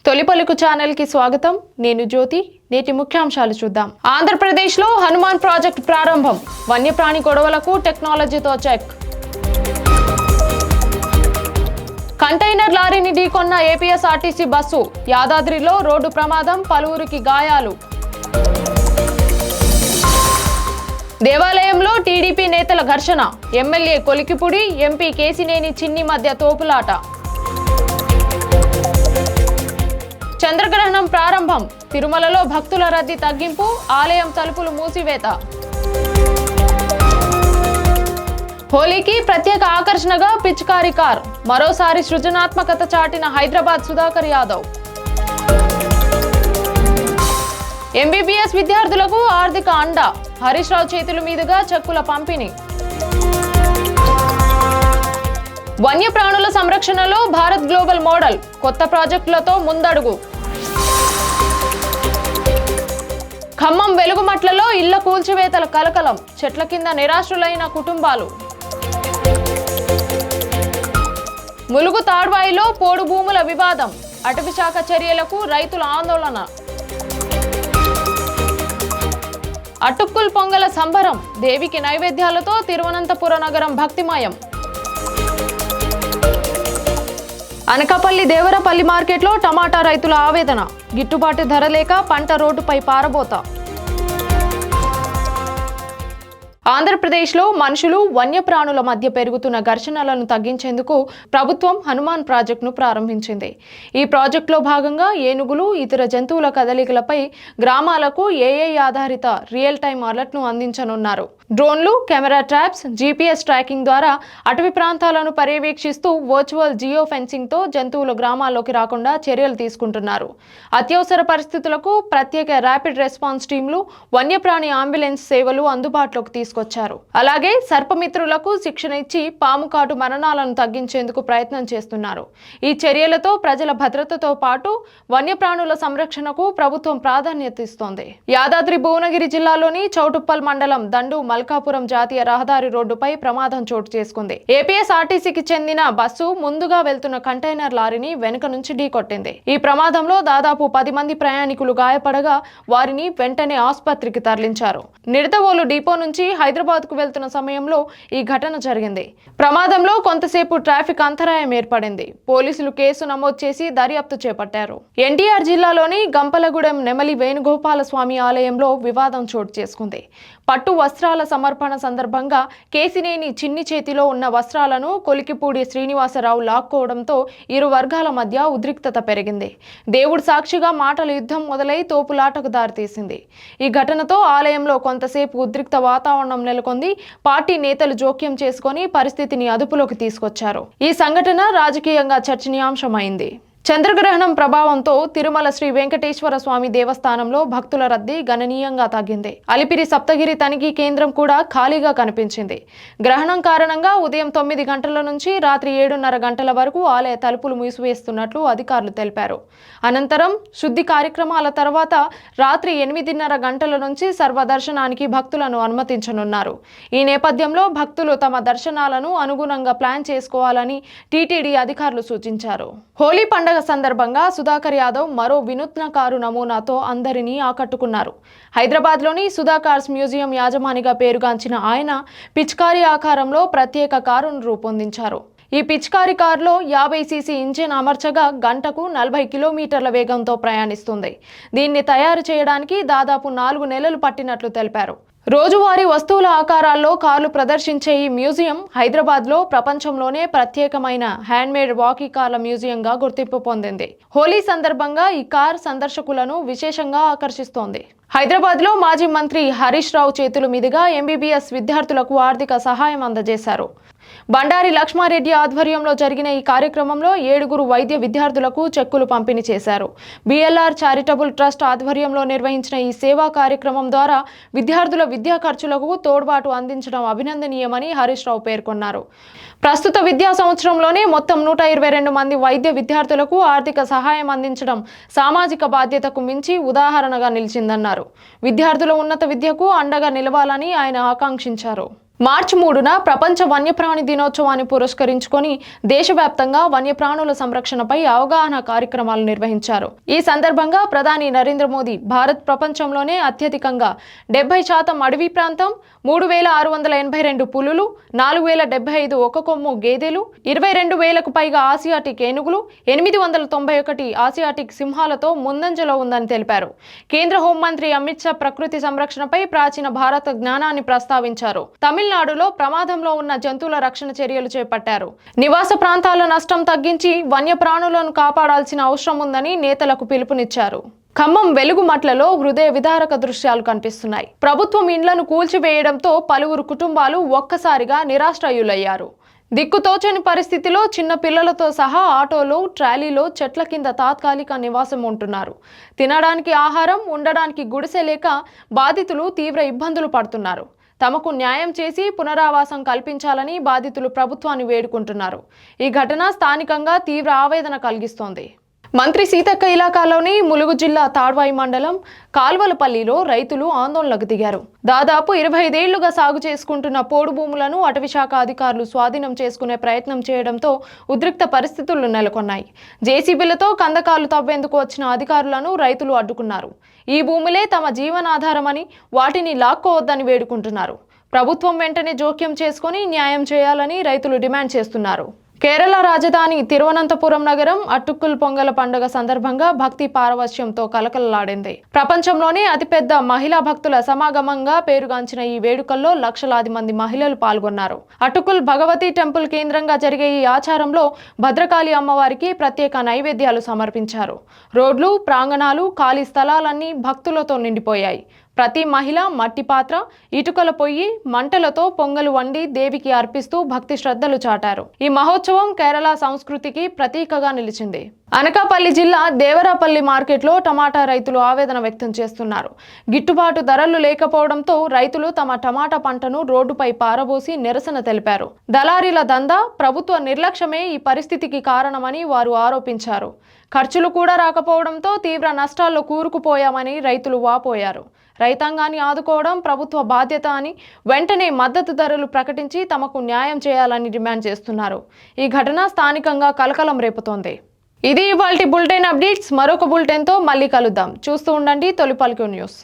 తొలిపలుకు channel కి స్వాగతం. నేను జ్యోతి. నేటి ముఖ్యాంశాలు చూద్దాం. ఆంధ్రప్రదేశ్ లో హనుమాన్ ప్రాజెక్ట్ ప్రారంభం. వన్యప్రాణి గొడవలకు టెక్నాలజీతో చెక్. కంటైనర్ లారీని ఢీకొన్న ఏపీఎస్ఆర్టీసీ బస్సు. యాదాద్రిలో రోడ్డు ప్రమాదం, పలువురికి గాయాలు. దేవాలయంలో టీడీపీ నేతల ఘర్షణ. ఎమ్మెల్యే కొలికిపూడి, ఎంపీ కేసినేని చిన్ని మధ్య తోపులాట. చంద్రగ్రహణం ప్రారంభం. తిరుమలలో భక్తుల రద్దీ తగ్గింపు, ఆలయం తలుపులు మూసివేత. హోలీకి ప్రత్యేక ఆకర్షణగా పిచ్కారీ కార్. మరోసారి సృజనాత్మకత చాటిన హైదరాబాద్ సుధాకర్ యాదవ్. ఎంబీబీఎస్ విద్యార్థులకు ఆర్థిక అండ. హరీష్ రావు చేతుల మీదుగా చెక్కుల పంపిణీ. వన్యప్రాణుల సంరక్షణలో భారత్ గ్లోబల్ మోడల్. కొత్త ప్రాజెక్టులతో ముందడుగు. ఖమ్మం వెలుగుమట్లలో ఇళ్ల కూల్చివేతల కలకలం. చెట్ల కింద నిరాశ్రులైన కుటుంబాలు. ములుగు తాడ్వాయిలో పోడు భూముల వివాదం. అటవీ శాఖ చర్యలకు రైతుల ఆందోళన. అటుక్కుల్ పొంగల సంబరం. దేవికి నైవేద్యాలతో తిరువనంతపుర నగరం భక్తిమయం. అనకాపల్లి దేవరపల్లి మార్కెట్లో టమాటా రైతుల ఆవేదన. గిట్టుబాటు ధర లేక పంట రోడ్డుపై పారబోత. ఆంధ్రప్రదేశ్లో మనుషులు వన్యప్రాణుల మధ్య పెరుగుతున్న ఘర్షణలను తగ్గించేందుకు ప్రభుత్వం హనుమాన్ ప్రాజెక్టును ప్రారంభించింది. ఈ ప్రాజెక్టులో భాగంగా ఏనుగులు, ఇతర జంతువుల కదలికలపై గ్రామాలకు ఏఐ ఆధారిత రియల్ టైం అలర్ట్ను అందించనున్నారు. డ్రోన్లు, కెమెరా ట్రాప్స్, జీపీఎస్ ట్రాకింగ్ ద్వారా అటవీ ప్రాంతాలను పర్యవేక్షిస్తూ వర్చువల్ జియో ఫెన్సింగ్తో జంతువులు గ్రామాల్లోకి రాకుండా చర్యలు తీసుకుంటున్నారు. అత్యవసర పరిస్థితులకు ప్రత్యేక ర్యాపిడ్ రెస్పాన్స్ టీంలు, వన్యప్రాణి అంబులెన్స్ సేవలు అందుబాటులోకి తీసుకొచ్చారు. అలాగే సర్పమిత్రులకు శిక్షణ ఇచ్చి పాము కాటు మరణాలను తగ్గించేందుకు ప్రయత్నం చేస్తున్నారు. ఈ చర్యలతో ప్రజల భద్రతతో పాటు వన్యప్రాణుల సంరక్షణకు ప్రభుత్వం ప్రాధాన్యత ఇస్తోంది. యాదాద్రి భువనగిరి జిల్లాలోని చౌటుప్పల్ మండలం దండు మల్కాపురం జాతీయ రహదారి రోడ్డుపై ప్రమాదం చోటు చేసుకుంది. ఏపీఎస్ఆర్టీసీకి చెందిన బస్సు ముందుగా వెళ్తున్న కంటైనర్ లారీని వెనుక నుంచి ఢీకొట్టింది. ఈ ప్రమాదంలో దాదాపు 10 మంది ప్రయాణికులు గాయపడగా వారిని వెంటనే ఆసుపత్రికి తరలించారు. నిడదవోలు డిపో నుంచి హైదరాబాద్ కు వెళ్తున్న సమయంలో ఈ ఘటన జరిగింది. ప్రమాదంలో కొంతసేపు ట్రాఫిక్ అంతరాయం ఏర్పడింది. పోలీసులు కేసు నమోదు చేసి దర్యాప్తు చేపట్టారు. ఎన్టీఆర్ జిల్లాలోని గంపలగూడెం నెమలి వేణుగోపాల స్వామి ఆలయంలో వివాదం చోటు చేసుకుంది. పట్టు వస్త్రాల సమర్పణ సందర్భంగా కేసినేని చిన్ని చేతిలో ఉన్న వస్త్రాలను కొలికిపూడి శ్రీనివాసరావు లాక్కోవడంతో ఇరు వర్గాల మధ్య ఉద్రిక్తత పెరిగింది. దేవుడు సాక్షిగా మాటల యుద్ధం మొదలై తోపులాటకు దారితీసింది. ఈ ఘటనతో ఆలయంలో కొంతసేపు ఉద్రిక్త వాతావరణం నెలకొంది. పార్టీ నేతలు జోక్యం చేసుకుని పరిస్థితిని అదుపులోకి తీసుకొచ్చారు. ఈ సంఘటన రాజకీయంగా చర్చనీయాంశమైంది. చంద్రగ్రహణం ప్రభావంతో తిరుమల శ్రీ వెంకటేశ్వర స్వామి దేవస్థానంలో భక్తుల రద్దీ గణనీయంగా తగ్గింది. అలిపిరి సప్తగిరి తనిఖీ కేంద్రం కూడా ఖాళీగా కనిపించింది. గ్రహణం కారణంగా ఉదయం 9 గంటల నుంచి రాత్రి 7:30 గంటల వరకు ఆలయ తలుపులు మూసివేస్తున్నట్లు అధికారులు తెలిపారు. అనంతరం శుద్ధి కార్యక్రమాల తర్వాత రాత్రి 8:30 గంటల నుంచి సర్వదర్శనానికి భక్తులను అనుమతించనున్నారు. ఈ నేపథ్యంలో భక్తులు తమ దర్శనాలను అనుగుణంగా ప్లాన్ చేసుకోవాలని టీటీడీ అధికారులు సూచించారు. హోలీ పండుగ సందర్భంగా సుధాకర్ యాదవ్ మరో వినూత్న కారు నమూనాతో అందరినీ ఆకట్టుకున్నారు. హైదరాబాద్లోని సుధా కార్స్ మ్యూజియం యాజమానిగా పేరుగాంచిన ఆయన పిచ్కారీ ఆకారంలో ప్రత్యేక కారును రూపొందించారు. ఈ పిచ్కారీ కారులో 50 సీసీ ఇంజిన్ అమర్చగా గంటకు 40 కిలోమీటర్ల వేగంతో ప్రయాణిస్తుంది. దీన్ని తయారు చేయడానికి దాదాపు 4 నెలలు పట్టినట్లు తెలిపారు. రోజువారీ వస్తువుల ఆకారాల్లో కార్లు ప్రదర్శించే ఈ మ్యూజియం హైదరాబాద్లో ప్రపంచంలోనే ప్రత్యేకమైన హ్యాండ్మేడ్ వాకీ కార్ల మ్యూజియంగా గుర్తింపు పొందింది. హోలీ సందర్భంగా ఈ కార్ సందర్శకులను విశేషంగా ఆకర్షిస్తోంది. హైదరాబాద్లో మాజీ మంత్రి హరీష్ రావు చేతుల మీదుగా ఎంబీబీఎస్ విద్యార్థులకు ఆర్థిక సహాయం అందజేశారు. బండారి లక్ష్మారెడ్డి ఆధ్వర్యంలో జరిగిన ఈ కార్యక్రమంలో 7 వైద్య విద్యార్థులకు చెక్కులు పంపిణీ చేశారు. బిఎల్ఆర్ చారిటబుల్ ట్రస్ట్ ఆధ్వర్యంలో నిర్వహించిన ఈ సేవా కార్యక్రమం ద్వారా విద్యార్థుల విద్యా ఖర్చులకు తోడ్పాటు అందించడం అభినందనీయమని హరీష్ రావు పేర్కొన్నారు. ప్రస్తుత విద్యా సంవత్సరంలోనే మొత్తం 122 మంది వైద్య విద్యార్థులకు ఆర్థిక సహాయం అందించడం సామాజిక బాధ్యతకు మించి ఉదాహరణగా నిలిచిందన్నారు. విద్యార్థుల ఉన్నత విద్యకు అండగా నిలవాలని ఆయన ఆకాంక్షించారు. మార్చి 3న ప్రపంచ వన్యప్రాణి దినోత్సవాన్ని పురస్కరించుకొని దేశవ్యాప్తంగా వన్యప్రాణుల సంరక్షణపై అవగాహన కార్యక్రమాలు నిర్వహించారు. ఈ సందర్భంగా ప్రధాని నరేంద్ర మోదీ భారత్ ప్రపంచంలోనే అత్యధికంగా 70% అడవి ప్రాంతం, 3682 పులులు, 4075 ఒక కొమ్ము గేదెలు, 22,000కు పైగా ఆసియాటిక్ ఏనుగులు, 891 ఆసియాటిక్ సింహాలతో ముందంజలో ఉందని తెలిపారు. కేంద్ర హోంమంత్రి అమిత్ షా ప్రకృతి సంరక్షణపై ప్రాచీన భారత జ్ఞానాన్ని ప్రస్తావించారు. తమిళనాడులో ప్రమాదంలో ఉన్న జంతువుల రక్షణ చర్యలు చేపట్టారు. నివాస ప్రాంతాల నష్టం తగ్గించి వన్యప్రాణులను కాపాడాల్సిన అవసరం ఉందని నేతలకు పిలుపునిచ్చారు. ఖమ్మం వెలుగుమట్లలో హృదయ విదారక దృశ్యాలు కనిపిస్తున్నాయి. ప్రభుత్వం ఇండ్లను కూల్చివేయడంతో పలువురు కుటుంబాలు ఒక్కసారిగా నిరాశ్రయులయ్యారు. దిక్కుతోచని పరిస్థితిలో చిన్న పిల్లలతో సహా ఆటోలో, ట్రాలీలో చెట్ల కింద తాత్కాలిక నివాసం ఉంటున్నారు. తినడానికి ఆహారం, ఉండడానికి గుడిసె లేక బాధితులు తీవ్ర ఇబ్బందులు పడుతున్నారు. తమకు న్యాయం చేసి పునరావాసం కల్పించాలని బాధితులు ప్రభుత్వాన్ని వేడుకుంటున్నారు. ఈ ఘటన స్థానికంగా తీవ్ర ఆవేదన కలిగిస్తోంది. మంత్రి సీతక్క ఇలాకాలోని ములుగు జిల్లా తాడ్వాయి మండలం కాల్వలపల్లిలో రైతులు ఆందోళనకు దిగారు. దాదాపు 25 ఏళ్లుగా సాగు చేసుకుంటున్న పోడు భూములను అటవీశాఖ అధికారులు స్వాధీనం చేసుకునే ప్రయత్నం చేయడంతో ఉద్రిక్త పరిస్థితులు నెలకొన్నాయి. జేసీబీలతో కందకాలు తవ్వేందుకు వచ్చిన అధికారులను రైతులు అడ్డుకున్నారు. ఈ భూములే తమ జీవనాధారమని, వాటిని లాక్కోవద్దని వేడుకుంటున్నారు. ప్రభుత్వం వెంటనే జోక్యం చేసుకుని న్యాయం చేయాలని రైతులు డిమాండ్ చేస్తున్నారు. కేరళ రాజధాని తిరువనంతపురం నగరం అట్టుక్కుల్ పొంగల పండుగ సందర్భంగా భక్తి పారవశ్యంతో కలకలలాడింది. ప్రపంచంలోనే అతిపెద్ద మహిళా భక్తుల సమాగమంగా పేరుగాంచిన ఈ వేడుకల్లో లక్షలాది మంది మహిళలు పాల్గొన్నారు. అట్టుక్కుల్ భగవతి టెంపుల్ కేంద్రంగా జరిగే ఈ ఆచారంలో భద్రకాళి అమ్మవారికి ప్రత్యేక నైవేద్యాలు సమర్పించారు. రోడ్లు, ప్రాంగణాలు, ఖాళీ స్థలాలన్నీ భక్తులతో నిండిపోయాయి. ప్రతి మహిళ మట్టి పాత్ర, ఇటుకల పొయ్యి, మంటలతో పొంగలు వండి దేవికి అర్పిస్తూ భక్తి శ్రద్ధలు చాటారు. ఈ మహోత్సవం కేరళ సంస్కృతికి ప్రతీకగా నిలిచింది. అనకాపల్లి జిల్లా దేవరాపల్లి మార్కెట్లో టమాటా రైతులు ఆవేదన వ్యక్తం చేస్తున్నారు. గిట్టుబాటు ధరలు లేకపోవడంతో రైతులు తమ టమాటా పంటను రోడ్డుపై పారబోసి నిరసన తెలిపారు. దళారీల దందా, ప్రభుత్వ నిర్లక్ష్యమే ఈ పరిస్థితికి కారణమని వారు ఆరోపించారు. ఖర్చులు కూడా రాకపోవడంతో తీవ్ర నష్టాల్లో కూరుకుపోయామని రైతులు వాపోయారు. రైతాంగాన్ని ఆదుకోవడం ప్రభుత్వ బాధ్యత అని, వెంటనే మద్దతు ధరలు ప్రకటించి తమకు న్యాయం చేయాలని డిమాండ్ చేస్తున్నారు. ఈ ఘటన స్థానికంగా కలకలం రేపుతోంది. ఇది ఇవాల్టి బులెటిన్ అప్డేట్స్. మరొక బులెటిన్తో మళ్ళీ కలుద్దాం. చూస్తూ ఉండండి తొలి పలుకు న్యూస్.